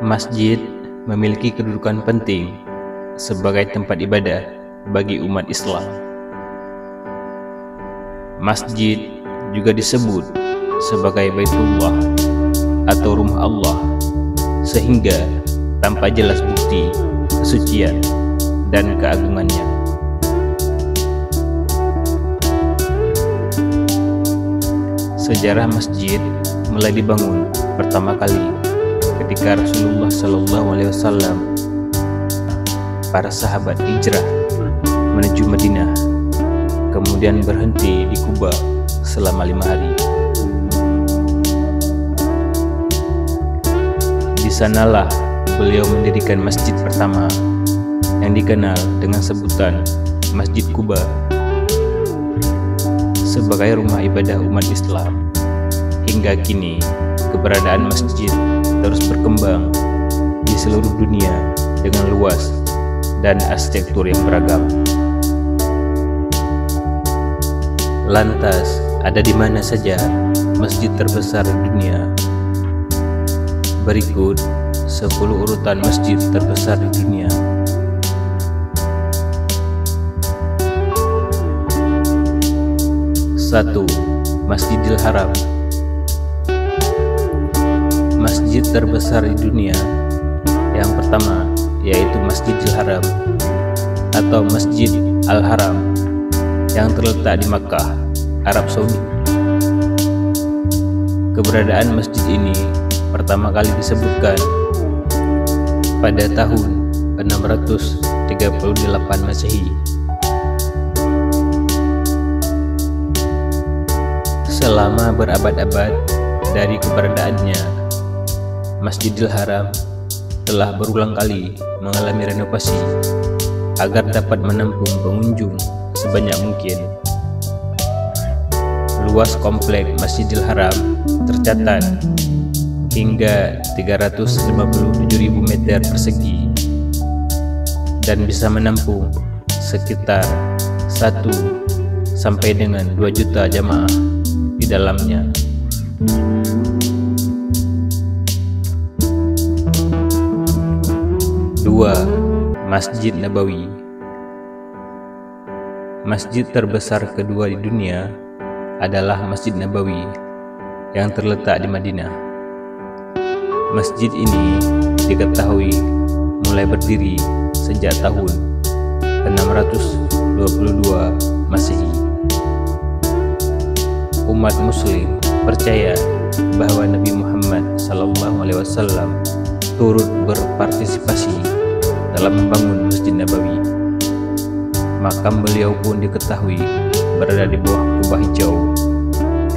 Masjid memiliki kedudukan penting sebagai tempat ibadah bagi umat Islam. Masjid juga disebut sebagai Baitullah atau rumah Allah, sehingga tanpa jelas bukti kesucian dan keagungannya. Sejarah masjid mulai dibangun pertama kali ketika Rasulullah SAW, para sahabat hijrah menuju Madinah, kemudian berhenti di Kuba selama 5 hari. Di sanalah beliau mendirikan masjid pertama yang dikenal dengan sebutan Masjid Kuba sebagai rumah ibadah umat Islam. Hingga kini keberadaan masjid terus berkembang di seluruh dunia dengan luas dan arsitektur yang beragam. Lantas, ada di mana saja masjid terbesar di dunia? Berikut 10 urutan masjid terbesar di dunia. 1. Masjidil Haram. Masjid terbesar di dunia yang pertama yaitu Masjidil Haram atau Masjid Al-Haram yang terletak di Makkah, Arab Saudi. Keberadaan masjid ini pertama kali disebutkan pada tahun 638 Masehi. Selama berabad-abad dari keberadaannya, Masjidil Haram telah berulang kali mengalami renovasi agar dapat menampung pengunjung sebanyak mungkin. Luas komplek Masjidil Haram tercatat hingga 357.000 meter persegi dan bisa menampung sekitar 1 sampai dengan 2 juta jamaah di dalamnya. Dua, Masjid Nabawi. Masjid terbesar kedua di dunia adalah Masjid Nabawi yang terletak di Madinah. Masjid ini diketahui mulai berdiri sejak tahun 622 Masehi. Umat Muslim percaya bahwa Nabi Muhammad SAW turut berpartisipasi dalam membangun Masjid Nabawi. Makam beliau pun diketahui berada di bawah kubah hijau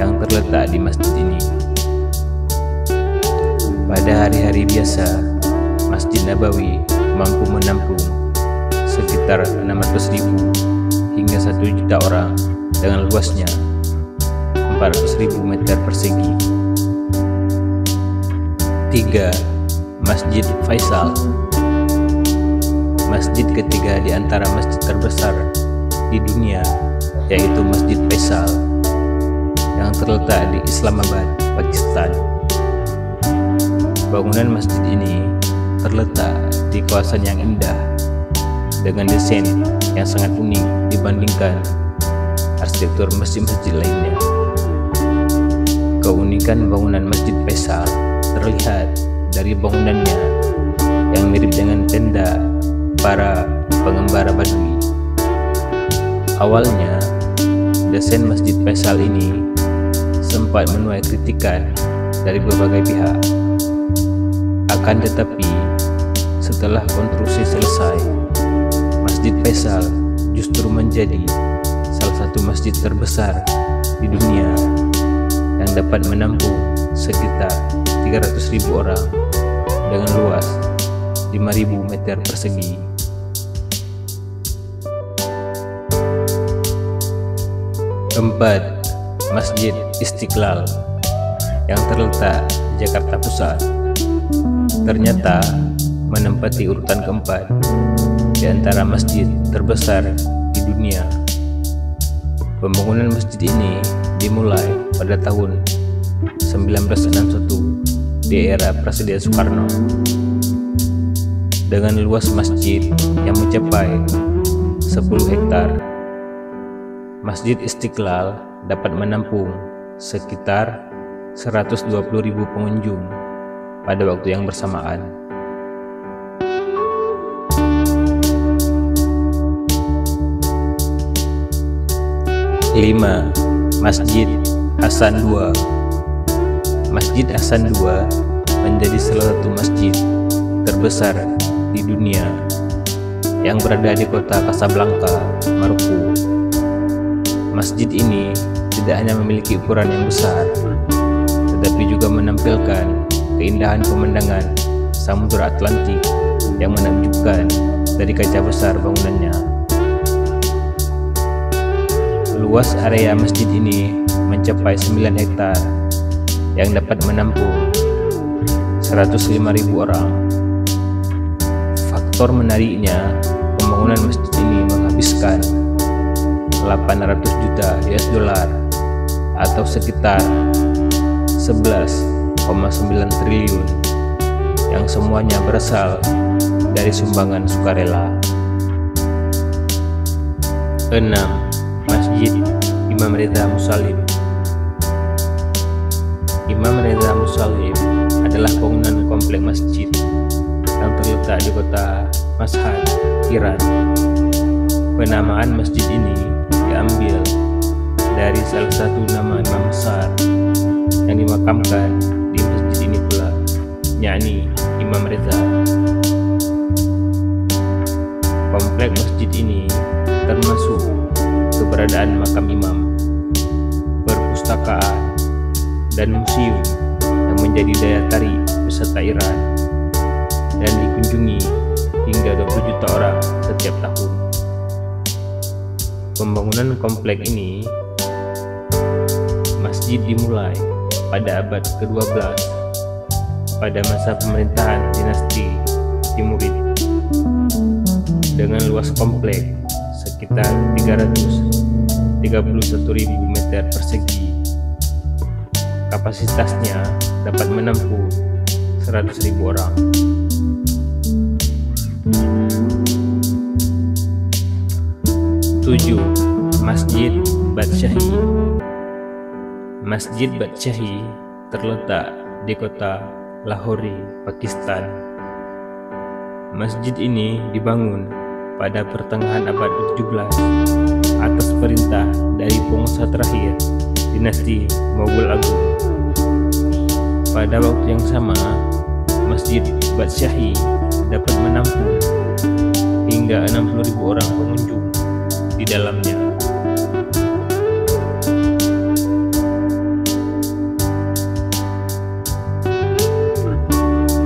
yang terletak di masjid ini. Pada hari-hari biasa, Masjid Nabawi mampu menampung sekitar 600.000 hingga 1 juta orang dengan luasnya 400.000 meter persegi. 3. Masjid Faisal. Masjid ketiga di antara masjid terbesar di dunia yaitu Masjid Faisal yang terletak di Islamabad, Pakistan. Bangunan masjid ini terletak di kawasan yang indah dengan desain yang sangat unik dibandingkan arsitektur masjid-masjid lainnya. Keunikan bangunan Masjid Faisal terlihat dari bangunannya yang mirip dengan tenda para pengembara Badui. Awalnya, desain Masjid Faisal ini sempat menuai kritikan dari berbagai pihak. Akan tetapi, setelah konstruksi selesai, Masjid Faisal justru menjadi salah satu masjid terbesar di dunia yang dapat menampung sekitar 300.000 orang dengan luas 5.000 meter persegi. 4. Masjid Istiqlal yang terletak di Jakarta Pusat ternyata menempati urutan keempat di antara masjid terbesar di dunia. Pembangunan masjid ini dimulai pada tahun 1961 di era Presiden Soekarno dengan luas masjid yang mencapai 10 hektar. Masjid Istiqlal dapat menampung sekitar 120.000 pengunjung pada waktu yang bersamaan. 5. Masjid Hasan II. Masjid Hasan II menjadi salah satu masjid terbesar di dunia yang berada di kota Casablanca, Maroko. Masjid ini tidak hanya memiliki ukuran yang besar, tetapi juga menampilkan keindahan pemandangan Samudra Atlantik yang menakjubkan dari kaca besar bangunannya. Luas area masjid ini mencapai 9 hektar yang dapat menampung 105.000 orang. Faktor menariknya, pembangunan masjid ini menghabiskan 800 juta US dollar atau sekitar 11,9 triliun yang semuanya berasal dari sumbangan sukarela. 6. Masjid Imam Reza Musalim. Imam Reza Musalim adalah bangunan komplek masjid yang terletak di kota Mashhad, Iran. Penamaan masjid ini diambil dari salah satu nama imam besar yang dimakamkan di masjid ini pula, yakni Imam Reza. Komplek masjid ini termasuk keberadaan makam imam, perpustakaan, dan museum yang menjadi daya tarik wisata Iran dan dikunjungi hingga 20 juta orang setiap tahun. Pembangunan komplek ini masjid dimulai pada abad ke-12 pada masa pemerintahan dinasti Timurid dengan luas komplek sekitar 331.000 meter persegi. Kapasitasnya dapat menampung 100.000 orang. 7. Masjid Badshahi. Masjid Badshahi terletak di kota Lahore, Pakistan. Masjid ini dibangun pada pertengahan abad ke-17 atas perintah dari pengusaha terakhir dinasti Mughal Agung. Pada waktu yang sama, Masjid Badshahi dapat menampung hingga 60.000 orang pengunjung di dalamnya.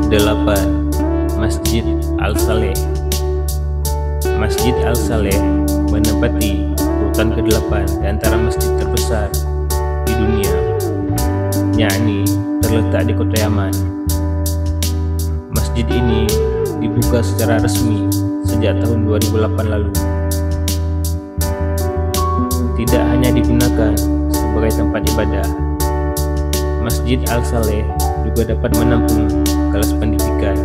8. Masjid Al-Saleh. Masjid Al-Saleh menempati urutan ke-8 di antara masjid terbesar di dunia, yakni terletak di kota Yaman. Masjid ini dibuka secara resmi sejak tahun 2008 lalu. Tidak hanya digunakan sebagai tempat ibadah, Masjid Al-Saleh juga dapat menampung kelas pendidikan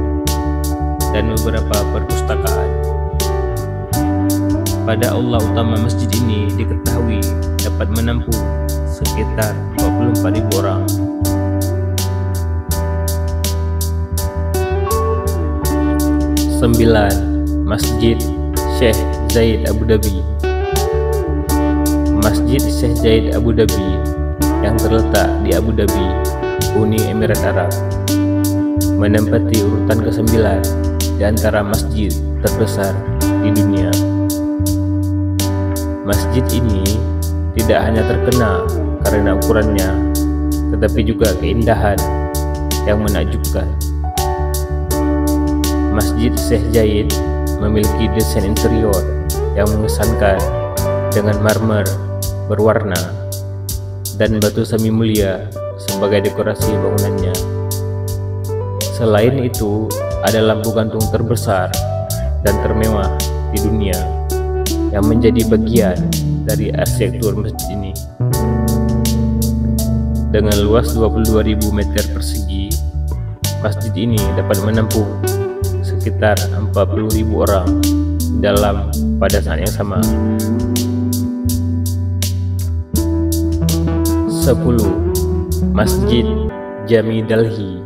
dan beberapa perpustakaan. Pada aula utama masjid ini diketahui dapat menampung sekitar 24.000 orang. 9. Masjid Sheikh Zayed Abu Dhabi. Masjid Sheikh Zayed Abu Dhabi yang terletak di Abu Dhabi, Uni Emirat Arab, menempati urutan ke-9 di antara masjid terbesar di dunia. Masjid ini tidak hanya terkenal karena ukurannya, tetapi juga keindahan yang menakjubkan. Masjid Sheikh Zayed memiliki desain interior yang mengesankan dengan marmer berwarna dan batu semi mulia sebagai dekorasi bangunannya. Selain itu, ada lampu gantung terbesar dan termewah di dunia yang menjadi bagian dari arsitektur masjid ini. Dengan luas 22.000 meter persegi, masjid ini dapat menampung sekitar 40.000 orang pada saat yang sama. 10. Masjid Jami Delhi.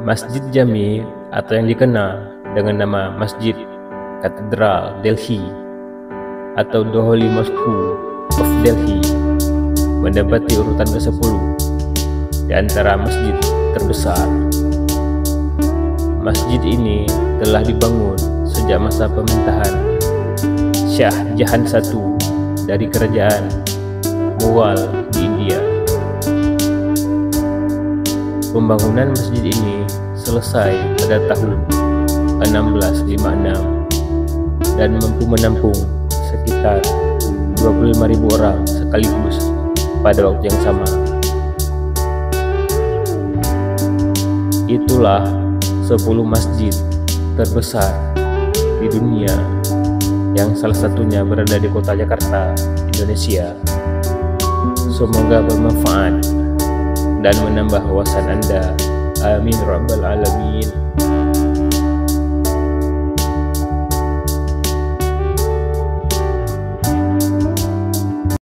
Masjid Jami atau yang dikenal dengan nama Masjid Katedral Delhi atau The Holy Mosque of Delhi mendapati urutan ke-10 di antara masjid terbesar. Masjid ini telah dibangun sejak masa pemerintahan Shah Jahan I dari kerajaan Mughal di India. Pembangunan masjid ini selesai pada tahun 1656 dan mampu menampung sekitar 25.000 orang sekaligus pada waktu yang sama. Itulah 10 masjid terbesar di dunia yang salah satunya berada di kota Jakarta, Indonesia. Semoga bermanfaat dan menambah wawasan Anda. Amin Rabbal Alamin.